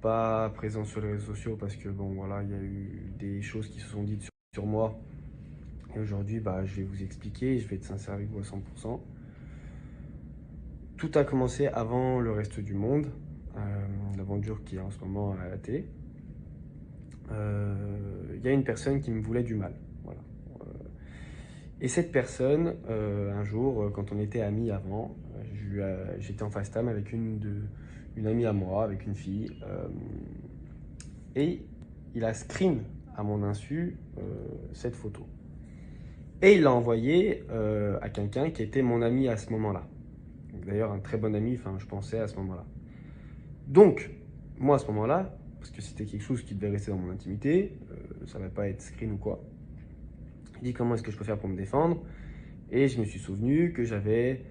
pas présent sur les réseaux sociaux parce que bon voilà, il y a eu des choses qui se sont dites sur moi. Et aujourd'hui, bah, je vais vous expliquer, je vais être sincère avec vous à 100%. Tout a commencé avant le reste du monde, l'aventure qui est en ce moment à la télé. Il y a une personne qui me voulait du mal. Voilà. Et cette personne, un jour, quand on était amis avant, j'étais en FaceTime avec une amie à moi, avec une fille, et il a screen à mon insu cette photo. Et il l'a envoyé à quelqu'un qui était mon ami à ce moment-là. D'ailleurs, un très bon ami, enfin, je pensais à ce moment-là. Donc, moi, à ce moment-là, parce que c'était quelque chose qui devait rester dans mon intimité, ça ne va pas être screen ou quoi, il dit comment est-ce que je peux faire pour me défendre. Et je me suis souvenu que j'avais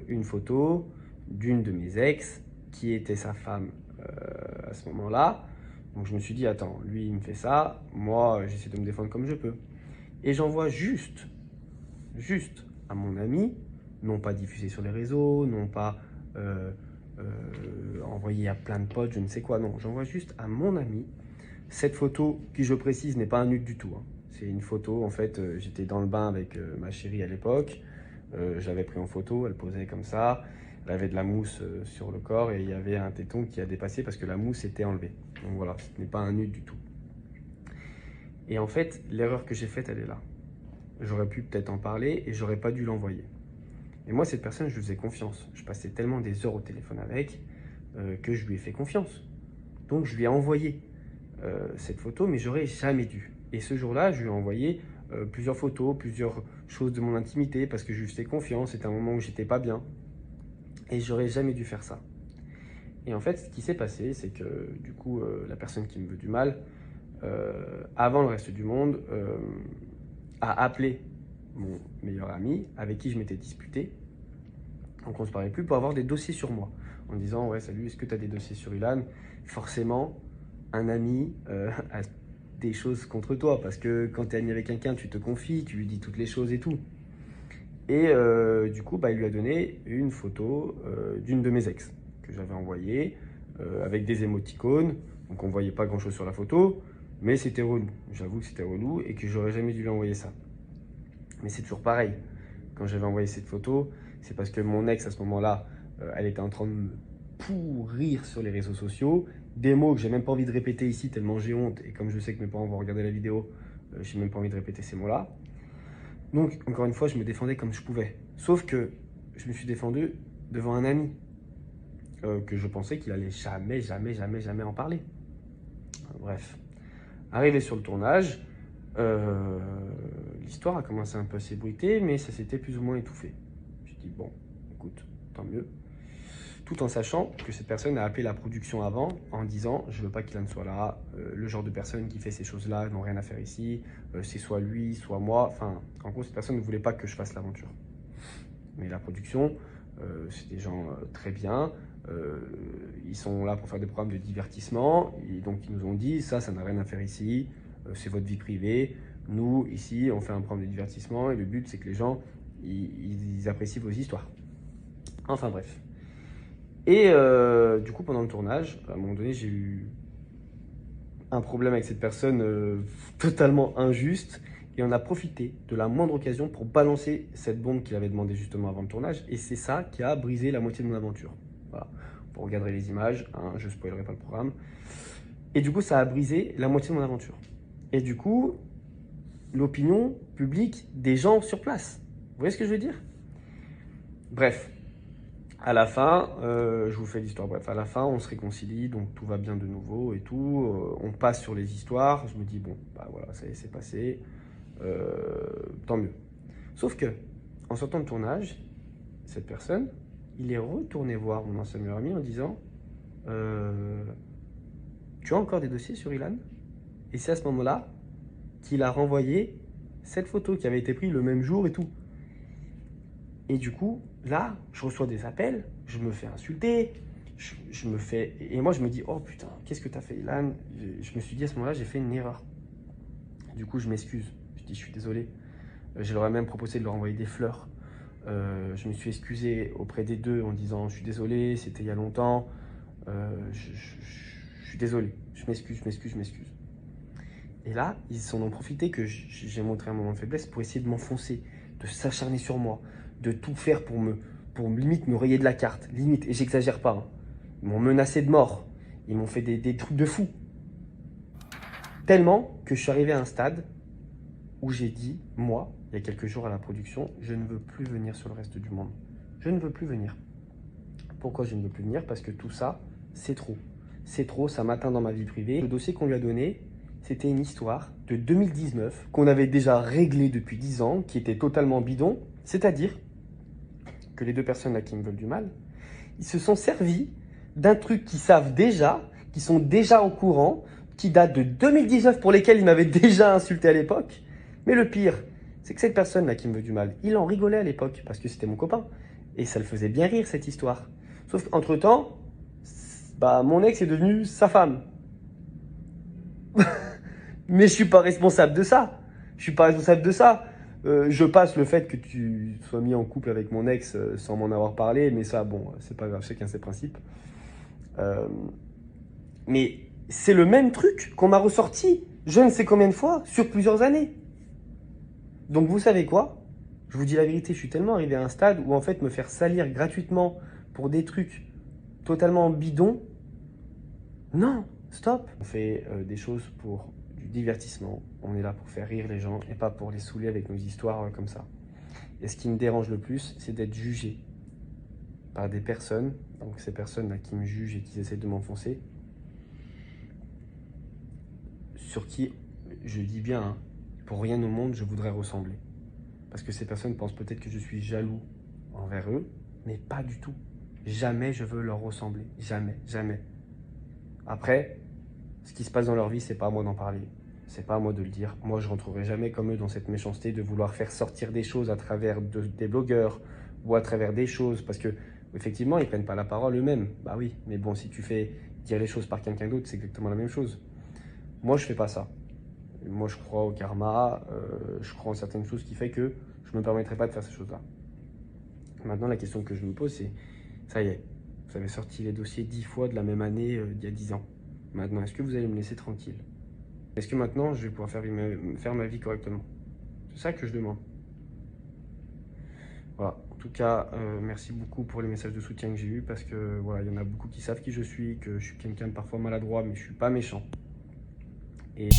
une photo d'une de mes ex qui était sa femme à ce moment-là. Donc je me suis dit, attends, lui il me fait ça, moi j'essaie de me défendre comme je peux. Et j'envoie juste à mon ami, non pas diffusé sur les réseaux, non pas envoyé à plein de potes, je ne sais quoi, non, j'envoie juste à mon ami cette photo qui, je précise, n'est pas un nude du tout, hein. C'est une photo, en fait, j'étais dans le bain avec ma chérie à l'époque. Je l'avais pris en photo, elle posait comme ça. Elle avait de la mousse sur le corps et il y avait un téton qui a dépassé parce que la mousse était enlevée. Donc voilà, ce n'est pas un nude du tout. Et en fait, l'erreur que j'ai faite, elle est là. J'aurais pu peut-être en parler et j'aurais pas dû l'envoyer. Et moi, cette personne, je lui faisais confiance. Je passais tellement des heures au téléphone avec que je lui ai fait confiance. Donc je lui ai envoyé cette photo, mais j'aurais jamais dû. Et ce jour-là, je lui ai envoyé plusieurs photos, plusieurs choses de mon intimité parce que je lui faisais confiance. C'était un moment où j'étais pas bien et j'aurais jamais dû faire ça. Et en fait, ce qui s'est passé, c'est que du coup, la personne qui me veut du mal, avant le reste du monde, a appelé mon meilleur ami avec qui je m'étais disputé. Donc on se parlait plus pour avoir des dossiers sur moi. En disant, ouais, salut, est-ce que tu as des dossiers sur Ilan? Forcément, un ami a des choses contre toi. Parce que quand tu es ami avec quelqu'un, tu te confies, tu lui dis toutes les choses et tout. Et du coup, bah, il lui a donné une photo d'une de mes ex que j'avais envoyée avec des émoticônes. Donc on voyait pas grand-chose sur la photo, mais c'était relou. J'avoue que c'était relou et que j'aurais jamais dû lui envoyer ça. Mais c'est toujours pareil. Quand j'avais envoyé cette photo, c'est parce que mon ex à ce moment-là, elle était en train de me pourrir sur les réseaux sociaux. Des mots que j'ai même pas envie de répéter ici tellement j'ai honte. Et comme je sais que mes parents vont regarder la vidéo, j'ai même pas envie de répéter ces mots-là. Donc, encore une fois, je me défendais comme je pouvais. Sauf que je me suis défendu devant un ami que je pensais qu'il allait jamais en parler. Bref, arrivé sur le tournage, euh, l'histoire a commencé un peu à s'ébruiter, mais ça s'était plus ou moins étouffé. Je dit bon, écoute, tant mieux. Tout en sachant que cette personne a appelé la production avant en disant je veux pas qu'il en soit là, le genre de personne qui fait ces choses-là n'ont rien à faire ici, c'est soit lui, soit moi. Enfin, en gros, cette personne ne voulait pas que je fasse l'aventure. Mais la production, c'est des gens très bien. euh, Ils sont là pour faire des programmes de divertissement. Et donc, ils nous ont dit ça n'a rien à faire ici, c'est votre vie privée. Nous, ici, on fait un programme de divertissement et le but, c'est que les gens, ils apprécient vos histoires. Enfin, bref. Et du coup, pendant le tournage, à un moment donné, j'ai eu un problème avec cette personne totalement injuste. Et on a profité de la moindre occasion pour balancer cette bombe qu'il avait demandé justement avant le tournage. Et c'est ça qui a brisé la moitié de mon aventure. Voilà. Vous regarderez les images, hein, je ne spoilerai pas le programme. Et du coup, ça a brisé la moitié de mon aventure. Et du coup, l'opinion publique des gens sur place. Vous voyez ce que je veux dire? Bref, à la fin, je vous fais l'histoire bref, à la fin on se réconcilie, donc tout va bien de nouveau et tout, on passe sur les histoires, je me dis bon, bah voilà, ça y est, c'est passé, tant mieux. Sauf que, en sortant de tournage, cette personne, il est retourné voir mon ancien meilleur ami en disant euh, tu as encore des dossiers sur Ilan? Et c'est à ce moment-là qu'il a renvoyé cette photo qui avait été prise le même jour et tout. Et du coup, là, je reçois des appels, je me fais insulter, je me fais... Et moi, je me dis, oh putain, qu'est-ce que t'as fait, Ilan? Je me suis dit à ce moment-là, j'ai fait une erreur. Du coup, je m'excuse. Je dis, je suis désolé. Je leur ai même proposé de leur envoyer des fleurs. Je me suis excusé auprès des deux en disant, je suis désolé, c'était il y a longtemps. je suis désolé, je m'excuse. Et là, ils en ont profité que j'ai montré un moment de faiblesse pour essayer de m'enfoncer, de s'acharner sur moi, de tout faire pour limite me rayer de la carte, limite, et j'exagère pas. Hein. Ils m'ont menacé de mort, ils m'ont fait des trucs de fou. Tellement que je suis arrivé à un stade où j'ai dit, moi, il y a quelques jours à la production, je ne veux plus venir sur le reste du monde. Je ne veux plus venir. Pourquoi je ne veux plus venir? Parce que tout ça, c'est trop. C'est trop, ça m'atteint dans ma vie privée. Le dossier qu'on lui a donné, c'était une histoire de 2019 qu'on avait déjà réglée depuis 10 ans, qui était totalement bidon. C'est-à-dire que les deux personnes là qui me veulent du mal, ils se sont servis d'un truc qu'ils savent déjà, qui sont déjà au courant, qui date de 2019, pour lesquels ils m'avaient déjà insulté à l'époque. Mais le pire, c'est que cette personne là qui me veut du mal, il en rigolait à l'époque, parce que c'était mon copain. Et ça le faisait bien rire, cette histoire. Sauf qu'entre-temps, mon ex est devenu sa femme. Mais je suis pas responsable de ça. Je suis pas responsable de ça. Je passe le fait que tu sois mis en couple avec mon ex sans m'en avoir parlé, mais ça, bon, c'est pas grave, chacun ses principes. Mais c'est le même truc qu'on m'a ressorti je ne sais combien de fois sur plusieurs années. Donc vous savez quoi? Je vous dis la vérité, je suis tellement arrivé à un stade où en fait me faire salir gratuitement pour des trucs totalement bidons, non, stop. On fait des choses pour du divertissement, on est là pour faire rire les gens et pas pour les saouler avec nos histoires comme ça. Et ce qui me dérange le plus, c'est d'être jugé par des personnes, donc ces personnes-là qui me jugent et qui essaient de m'enfoncer, sur qui, je dis bien, hein, pour rien au monde, je voudrais ressembler. Parce que ces personnes pensent peut-être que je suis jaloux envers eux, mais pas du tout. Jamais je veux leur ressembler. Jamais. Après, ce qui se passe dans leur vie, c'est pas à moi d'en parler. C'est pas à moi de le dire. Moi, je rentrerai jamais comme eux dans cette méchanceté de vouloir faire sortir des choses à travers des blogueurs ou à travers des choses. Parce que, effectivement, ils prennent pas la parole eux-mêmes. Bah oui, mais bon, si tu fais dire les choses par quelqu'un d'autre, c'est exactement la même chose. Moi, je fais pas ça. Moi, je crois au karma, je crois en certaines choses qui fait que je me permettrai pas de faire ces choses-là. Maintenant, la question que je me pose, c'est, ça y est, vous avez sorti les dossiers 10 fois de la même année d'il y a 10 ans. Maintenant, est-ce que vous allez me laisser tranquille? Est-ce que maintenant, je vais pouvoir faire ma vie correctement? C'est ça que je demande. Voilà. En tout cas, merci beaucoup pour les messages de soutien que j'ai eus parce que voilà, il y en a beaucoup qui savent qui je suis, que je suis quelqu'un de parfois maladroit, mais je suis pas méchant. Et